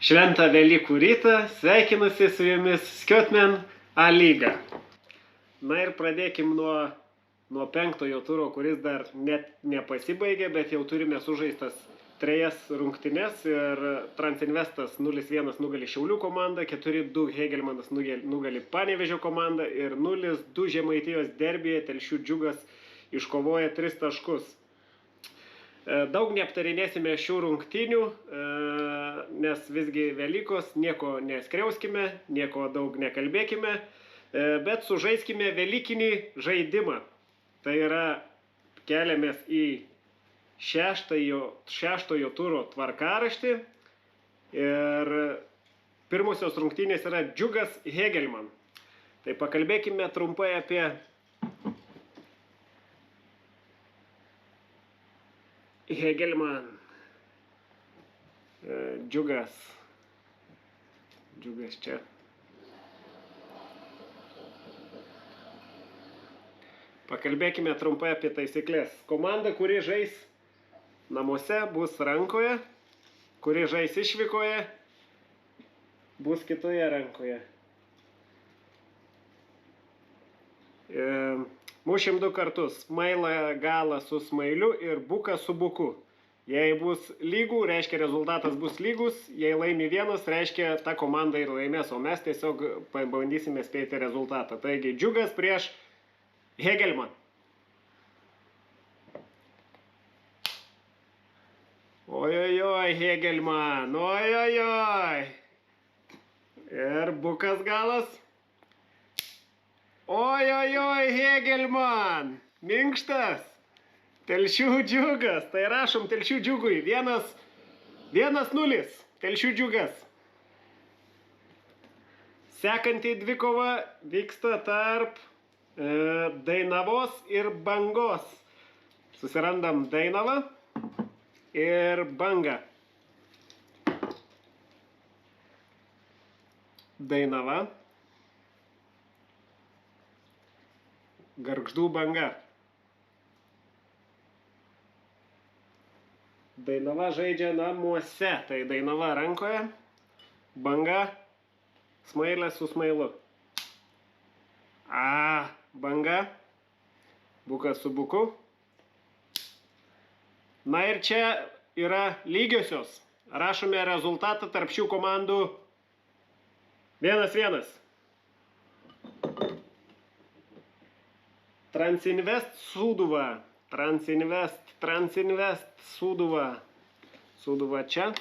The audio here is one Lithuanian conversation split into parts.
Šventą Velykų rytą sveikinusi su jumis Skjotmen A lyga. Na ir pradėkim nuo penktojo turo, kuris dar net nepasibaigė, bet jau turime sužaistas 3 rungtynes ir Transinvestas 0-1 nugali Šiaulių komandą, 4-2 Hegelmanas nugali Panevėžio komandą ir 0-2 Žemaitijos derbyje Telšių Džiugas iškovoja 3 taškus. Daug neaptarinėsime šių rungtynių, nes visgi Velykos, nieko neskriauskime, nieko daug nekalbėkime, bet sužaiskime velykinį žaidimą. Tai yra keliamės į šeštojo turo tvarkaraštį ir pirmosios rungtynės yra Džiugas Hegelman. Tai pakalbėkime trumpai apie Hegelman. Džiugas čia. Pakalbėkime trumpai apie taisyklės. Komanda, kuri žais namuose, bus rankoje, kuri žais išvykoje, bus kitoje rankoje. Mušim 2 kartus. Smailą galą su smailiu ir buką su buku. Jei bus lygų, reiškia rezultatas bus lygus. Jei laimi vienas, reiškia ta komanda ir laimės, o mes tiesiog pabandysime spėti rezultatą. Taigi Džiugas prieš Hegelman. Ojojoj, Hegelman, ojojoj. Ir bukas galas. Ojojoj, Hegelman, minkštas. Telšių Džiugas, tai rašom Telšių Džiugui, 1-0, Telšių Džiugas. Sekanti dvikova vyksta tarp Dainavos ir Bangos. Susirandam Dainavą ir Bangą. Dainava. Gargždų Banga. Dainava žaidžia namuose, tai Dainava rankoje, Banga smailė su smailu. Banga, bukas su buku. Na ir čia yra lygiosios. Rašome rezultatą tarp šių komandų 1-1. Transinvest Sūduva. Transinvest Sūduva. Sūduva čia.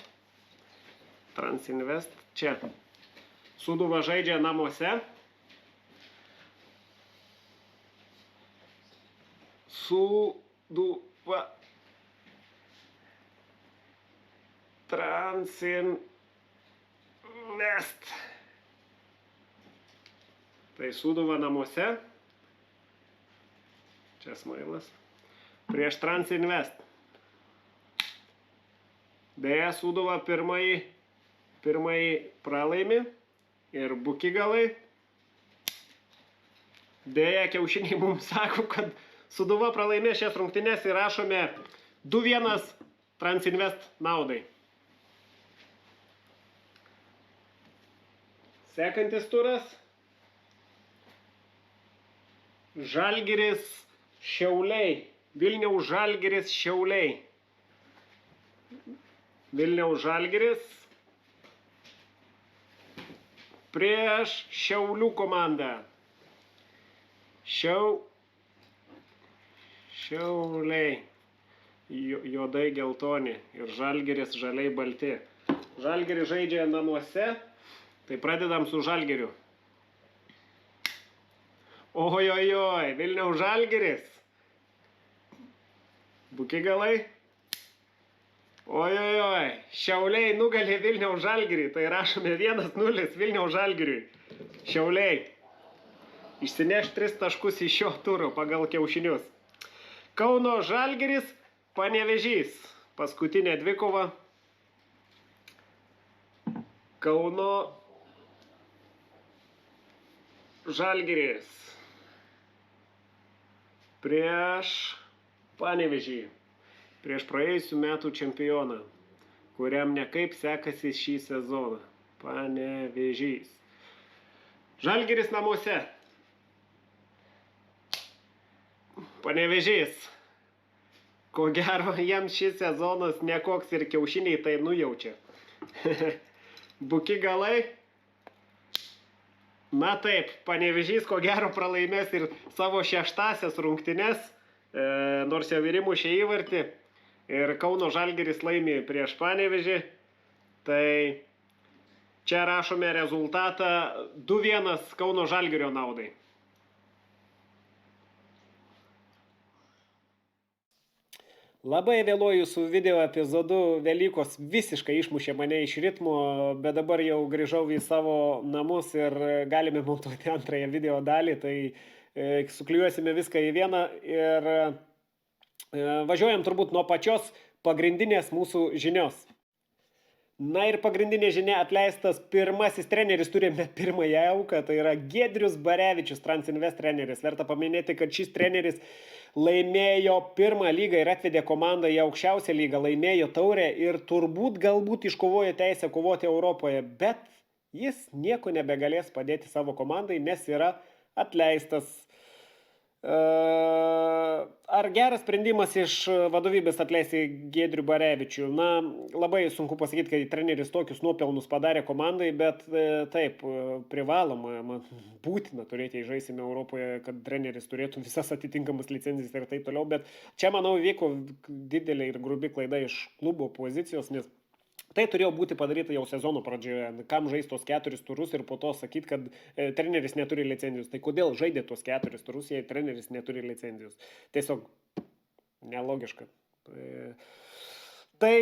Transinvest čia. Sūduva žaidžia namuose. Sūduva. Transinvest. Tai Sūduva namuose. Čia smailas. Prieš Transinvest. Deja, Sūduva pirmąjį pralaimi ir buki galai. Deja, kiaušiniai mums sako, kad Sūduva pralaimė šias rungtynes ir rašome 2-1 Transinvest naudai. Sekantis turas. Žalgiris Šiauliai. Vilniaus Žalgiris Šiauliai. Vilniaus Žalgiris prieš Šiaulių komandą. Šiauliai. Juodai geltoni ir Žalgiris žaliai balti. Žalgiris žaidžia namuose, tai pradedam su Žalgiriu. Ojojoj, Vilniaus Žalgiris. Buki galai. Ojojoj, Šiauliai nugalė Vilniaus Žalgirį, tai rašome 1-0 Vilniaus Žalgiriui. Šiauliai išsineš 3 taškus iš šio turo pagal kiaušinius. Kauno Žalgiris, Panevėžys. Paskutinė dvikova. Kauno Žalgiris prieš Panevėžį, prieš praėjusių metų čempioną. kuriam nekaip sekasi šį sezoną. Panevėžys. Žalgiris namuose. Panevėžys. Ko gero, jam šis sezonas nekoks ir kiaušiniai tai nujaučia. Buki galai. Na taip, Panevėžys ko gero pralaimės ir savo 6-asias rungtynes, nors jau ir įmušė įvartį. Ir Kauno Žalgiris laimi prieš Panevėžį. Tai čia rašome rezultatą 2-1 Kauno Žalgirio naudai. Labai vėluoju su video epizodu, Velykos visiškai išmušė mane iš ritmo, bet dabar jau grįžau į savo namus ir galime montuoti antrąją video dalį, tai suklijuosime viską į vieną ir važiuojam turbūt nuo pačios pagrindinės mūsų žinios. Na ir pagrindinė žinia, atleistas pirmasis treneris, turime pirmąją auką, tai yra Giedrius Barevičius, Transinvest treneris. Verta paminėti, kad šis treneris laimėjo pirmą lygą ir atvedė komandą į aukščiausią lygą, laimėjo taurę ir turbūt galbūt iškovojo teisę kovoti Europoje, bet jis nieko nebegalės padėti savo komandai, nes yra atleistas. Ar geras sprendimas iš vadovybės atleisti Giedrių Barevičių? Na, labai sunku pasakyti, kad treneris tokius nuopelnus padarė komandai, bet taip, privaloma, būtina turėti, jei žaisime Europoje, kad treneris turėtų visas atitinkamas licencijas ir taip toliau, bet čia, manau, vyko didelė ir grubi klaida iš klubo pozicijos, nes tai turėjo būti padaryta jau sezono pradžioje, kam žais tos 4 turus ir po to sakyti, kad treneris neturi licenzijos. Tai kodėl žaidė tos 4 turus, jei treneris neturi licenzijos? Tiesiog nelogiška. Tai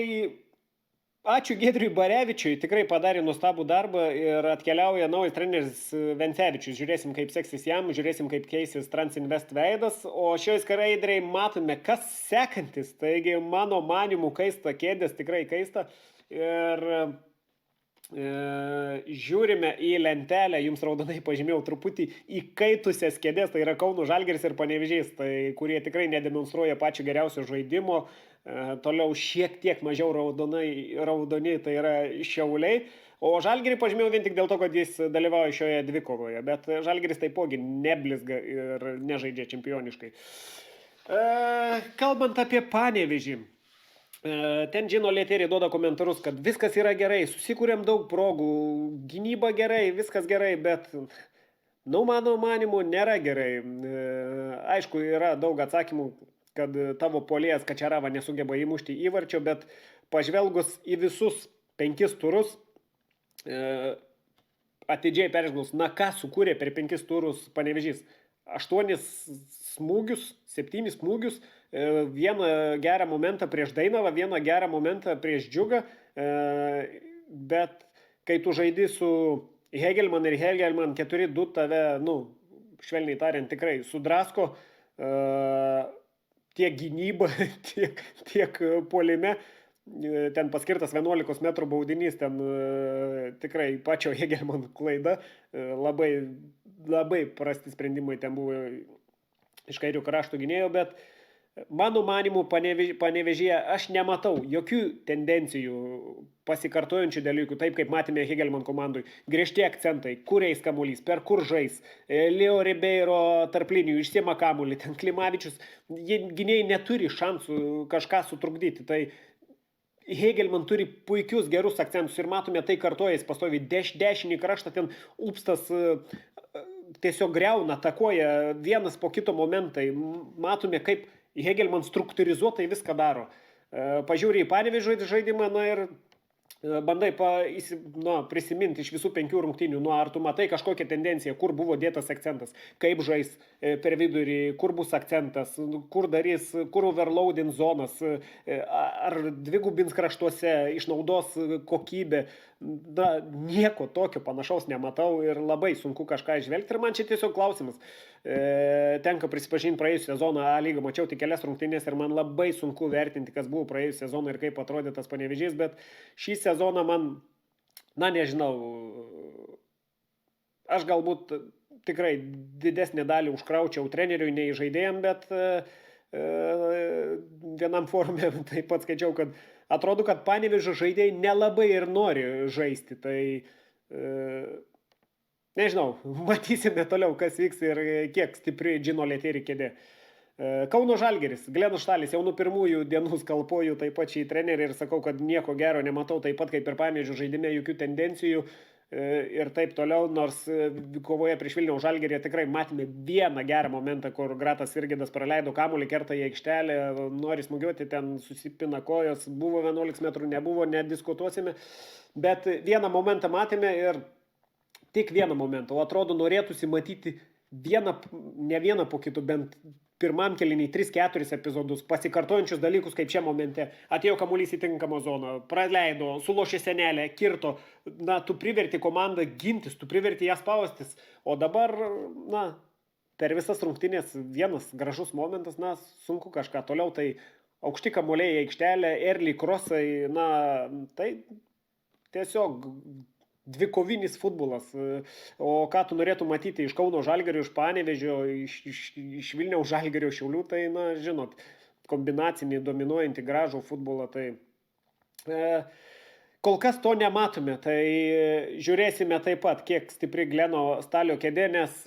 ačiū Giedriui Barevičiui, tikrai padarė nuostabų darbą ir atkeliauja naujas treneris Vencevičius. Žiūrėsim, kaip seksis jam, žiūrėsim, kaip keisis Transinvest veidas, o šioj skaidrėj matome, kas sekantis. Taigi, mano manimų kaista kėdės, tikrai kaista. Ir žiūrime į lentelę, jums raudonai pažymėjau truputį įkaitusias kėdės, tai yra Kauno Žalgiris ir Panevėžys, tai kurie tikrai nedemonstruoja pačio geriausio žaidimo, toliau šiek tiek mažiau raudoni, tai yra Šiauliai, o Žalgirį pažymėjau vien tik dėl to, kad jis dalyvauja šioje dvikovoje, bet Žalgiris taipogi neblizga ir nežaidžia čempioniškai. Kalbant apie Panevėžį. Ten Džino Leteri duoda komentarus, kad viskas yra gerai, susikūrėm daug progų, gynyba gerai, viskas gerai, bet, mano manimu, nėra gerai. Aišku, yra daug atsakymų, kad tavo puolėjas Kačerava nesugeba įmušti įvarčio, bet pažvelgus į visus 5 turus, atidžiai peržvelgus, ką sukūrė per 5 turus Panevėžys. 8 smūgius, 7 smūgius, vieną gerą momentą prieš Dainavą, vieną gerą momentą prieš Džiugą, bet kai tu žaidi su Hegelman ir Hegelman 4-2 tave, švelniai tariant, tikrai sudrasko tiek gynyba, tiek puolime. Ten paskirtas 11 metrų baudinys, ten tikrai pačio Hegelman klaida, labai prasti sprendimai ten buvo iš kairių krašto gynėjo, bet mano manimu Panevėžyje aš nematau jokių tendencijų pasikartojančių dalykų, taip kaip matėme Hegelman komandui. Griežti akcentai, kur eis kamuolys, per kur žais, Leo Ribeiro tarp linijų išsiema kamuolį, ten Klimavičius, gynėjai neturi šansų kažką sutrukdyti, tai Hegelman turi puikius gerus akcentus ir matome, tai kartojais pastoviai dešinį kraštą, ten Upstas tiesiog greuna, atakuoja vienas po kito momentai. Matome, kaip Hegelman struktūrizuotai viską daro. Pažiūrė į Panevėžio žaidimą, ir bandai prisiminti iš visų 5 rungtynių, ar tu matai kažkokią tendenciją, kur buvo dėtas akcentas, kaip žais per vidurį, kur bus akcentas, kur darys, kur overloadin zonas, ar dvigubins kraštuose, išnaudos kokybę. Nieko tokio panašaus nematau ir labai sunku kažką išvelgti. Ir man čia tiesiog klausimas. Tenka prisipažinti praėjusią sezoną A lygą, mačiau tik kelias rungtynės ir man labai sunku vertinti, kas buvo praėjusią sezoną ir kaip atrodė tas Panevėžys, bet šį sezoną man, nežinau, aš galbūt tikrai didesnį dalį užkraučiau treneriui nei žaidėjam, bet vienam forume taip pat skaičiau, kad atrodo, kad Panevėžio žaidėjai nelabai ir nori žaisti. Tai nežinau, matysime toliau, kas vyks ir kiek stipri Džino Letėri kėdė. Kauno Žalgiris, Glenas Štalis, jau nuo pirmųjų dienų skalpuoju taip pat šį trenerį ir sakau, kad nieko gero nematau, taip pat kaip ir Panevėžio žaidime, jokių tendencijų ir taip toliau, nors kovoje prieš Vilniaus Žalgirį tikrai matėme vieną gerą momentą, kur Gratas Virgidas praleido kamuolį, kerta į aikštelę, nori smūgiuoti, ten susipina kojos, buvo 11 metrų, nebuvo, nediskutuosime, bet vieną momentą matėme ir tik vieną momentą, o atrodo norėtųsi matyti ne vieną po kitų, bent pirmam kėliniai 3-4 epizodus, pasikartojančius dalykus, kaip čia momente. Atėjo kamuolys į tinkamą zoną, praleido, sulošė senelę, kirto. Na, tu priverti komandą gintis, tu priverti ją spaustis. O dabar, na, per visas rungtynės vienas gražus momentas, na, sunku kažką toliau. Tai aukšti kamuoliai į aikštelę, early crossai, na, tai tiesiog dvikovinis futbolas. O ką tu norėtum matyti iš Kauno Žalgirio, iš Panevėžio, iš Vilniaus Žalgirio, Šiaulių, tai, na, žinot, kombinacinį, dominuojantį gražų futbolą, tai kol kas to nematome, tai žiūrėsime taip pat, kiek stipri Gleno Stalio kėdė, nes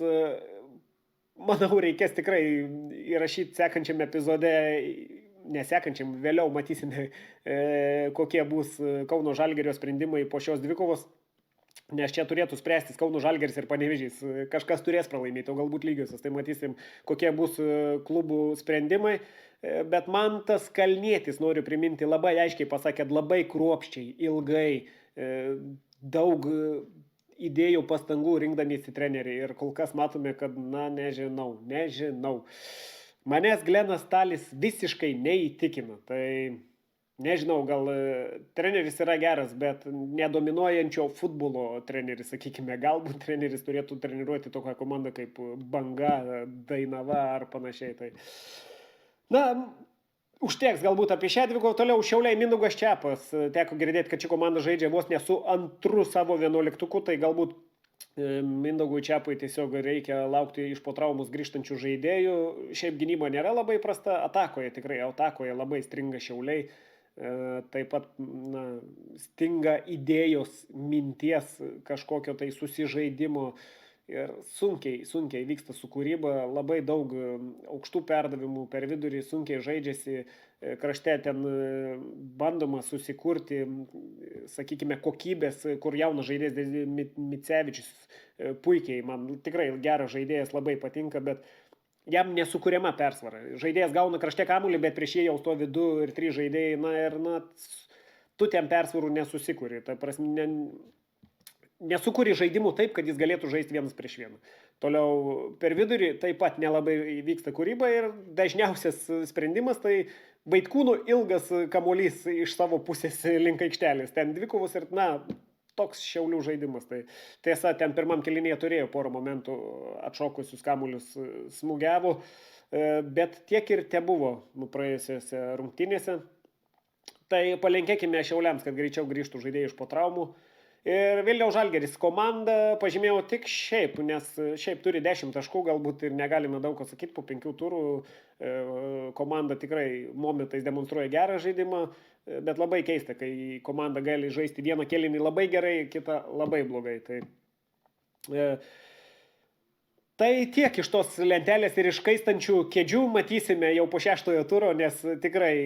manau, reikės tikrai įrašyti sekančiam epizode, nesekančiam, vėliau matysime, kokie bus Kauno Žalgirio sprendimai po šios dvikovos. Nes čia turėtų spręstis Kauno Žalgiris ir Panevėžys. Kažkas turės pralaimėti, o galbūt lygiosios. Tai matysim, kokie bus klubų sprendimai. Bet man tas Kalnietis, noriu priminti, labai aiškiai pasakė, labai kruopščiai, ilgai, daug įdėjų pastangų rinkdamiesi treneriai. Ir kol kas matome, kad, na, nežinau. Manęs Glenas Stalis visiškai neįtikina. Tai nežinau, gal treneris yra geras, bet nedominuojančio futbolo treneris, sakykime, galbūt treneris turėtų treniruoti tokią komandą kaip Banga, Dainava ar panašiai. Tai, na, užteks galbūt apie šią dvikovą. Toliau Šiauliai Mindaugas Čepas. Teko girdėti, kad ši komanda žaidžia vos ne su antru savo 11-uku, tai galbūt Mindaugui Čepui tiesiog reikia laukti iš po traumus grįžtančių žaidėjų. Šiaip gynyba nėra labai prasta, atakoje labai stringa Šiauliai. Taip pat, na, stinga idėjos, minties, kažkokio tai susižaidimo ir sunkiai vyksta su kūryba, labai daug aukštų perdavimų per vidurį, sunkiai žaidžiasi, krašte ten bandoma susikurti, sakykime, kokybės, kur jaunas žaidėjas Micevičius puikiai, man tikrai geras žaidėjas, labai patinka, bet jam nesukuriama persvara. Žaidėjas gauna krašte kamuolį, bet prieš jį jau stovi 2 ir 3 žaidėjai, na ir, na, tu ten persvarų nesusikuri. Ta prasme, nesukuri žaidimų taip, kad jis galėtų žaisti 1-1. Toliau per vidurį taip pat nelabai vyksta kūryba ir dažniausias sprendimas tai Vaitkūno ilgas kamuolys iš savo pusės link aikštelės. Ten dvikovos ir, na, toks Šiaulių žaidimas. Tai tiesa, ten pirmam kėlinyje turėjo porą momentų atšokusius kamuolius smūgiavo, bet tiek ir tebuvo praėjusiose rungtynėse. Tai palinkėkime Šiauliams, kad greičiau grįžtų žaidėjai iš po traumų. Ir Vilniaus Žalgiris komanda pažymėjau tik šiaip, nes šiaip turi 10 taškų, galbūt ir negalime daug ko sakyti, po 5 turų komanda tikrai momentais demonstruoja gerą žaidimą, bet labai keista, kai komanda gali žaisti vieną kėlinį labai gerai, kitą labai blogai. Tai tiek iš tos lentelės ir iš kaistančių kėdžių matysime jau po 6 turo, nes tikrai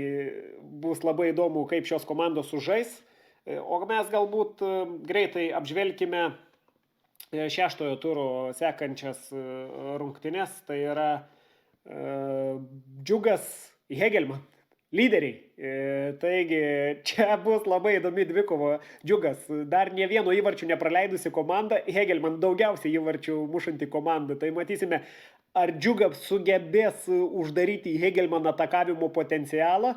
bus labai įdomu, kaip šios komandos sužais. O mes galbūt greitai apžvelkime 6 turo sekančias rungtynes, tai yra Džiugas Hegelman, lyderiai. Taigi čia bus labai įdomi dvikova. Džiugas dar ne vieno įvarčių nepraleidusi komanda, Hegelman daugiausiai įvarčių mušanti komanda. Tai matysime, ar Džiugas sugebės uždaryti Hegelman atakavimo potencialą.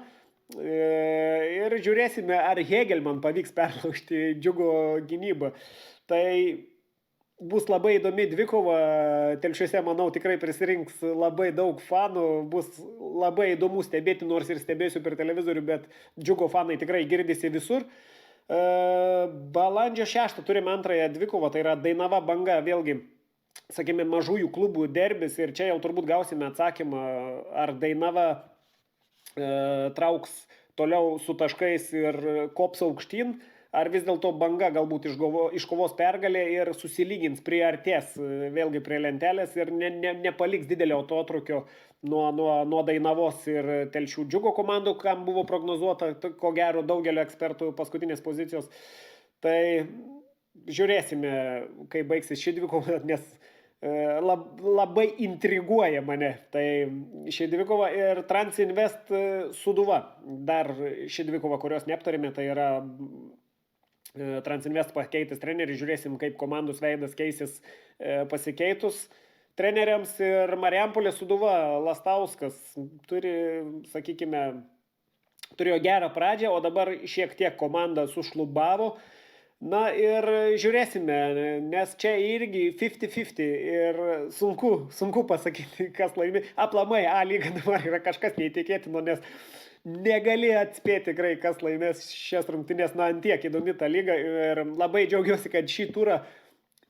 Ir žiūrėsime, ar Hegelman pavyks perlaužti Džiugo gynybą. Tai bus labai įdomi dvikova, Telšiuose, manau, tikrai prisirinks labai daug fanų, bus labai įdomu stebėti, nors ir stebėsiu per televizorių, bet Džiugo fanai tikrai girdisi visur. Balandžio 6 turime antrąją dvikovą, tai yra Dainava Banga, vėlgi, sakėme, mažųjų klubų derbis ir čia jau turbūt gausime atsakymą, ar Dainava trauks toliau su taškais ir kops aukštyn, ar vis dėlto Banga galbūt iškovos pergalę ir susilygins, priartės vėlgi prie lentelės ir nepaliks didelio atotrukio nuo Dainavos ir Telšių Džiugo komandų, kam buvo prognozuota, ko gero daugelio ekspertų paskutinės pozicijos. Tai žiūrėsime, kai baigsis ši dvikova, nes labai intriguoja mane. Tai ši dvikova ir Transinvest Sūduva. Dar ši dvikova, kurios neaptarėme, tai yra Transinvest pakeitis trenerių. Žiūrėsim, kaip komandos veidas keisis pasikeitus treneriams. Ir Marijampolės Sūduva, Lastauskas turi, sakykime, turėjo gerą pradžią, o dabar šiek tiek komanda sušlubavo. Na ir žiūrėsime, nes čia irgi 50-50 ir sunku pasakyti, kas laimi. Aplamai A lyga dabar yra kažkas neįtikėtino, nes negali atspėti tikrai, kas laimės šias rungtynės. Na, antiek įdomi ta lyga ir labai džiaugiuosi, kad šį turą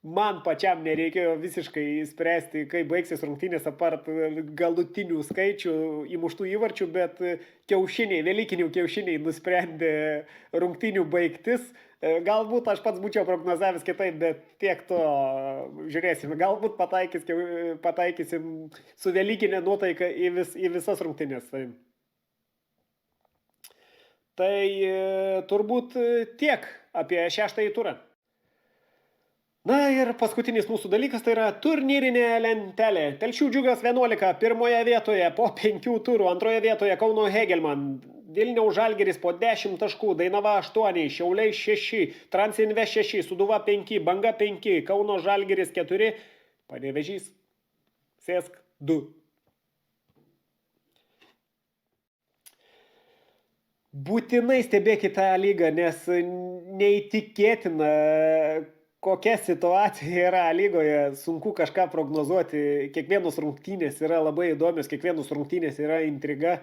man pačiam nereikėjo visiškai spręsti, kai baigsis rungtynės apart galutinių skaičių įmuštų įvarčių, bet kiaušiniai, velykinių kiaušiniai nusprendė rungtynių baigtis. Galbūt aš pats būčiau prognozavęs kitaip, bet tiek to žiūrėsime. Galbūt pataikysim su velykinė nuotaika į visas rungtynės. Tai turbūt tiek apie šeštąjį turą. Na ir paskutinis mūsų dalykas tai yra turnyrinė lentelė. Telšių Džiugas 11 pirmoje vietoje po 5 turų, antroje vietoje Kauno Hegelman, Vilniaus Žalgiris po 10 taškų, Dainava 8, Šiauliai 6, Transinvest 6, Sūduva 5, Banga 5, Kauno Žalgiris 4, Panevėžys Sėsk 2. Būtinai stebėkite tą lygą, nes neįtikėtina, kokia situacija yra lygoje, sunku kažką prognozuoti. Kiekvienos rungtynės yra labai įdomios, kiekvienos rungtynės yra intriga.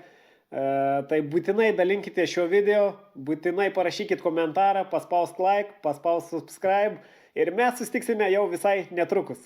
Tai būtinai dalinkite šio video, būtinai parašykit komentarą, paspausk like, paspausk subscribe ir mes susitiksime jau visai netrukus.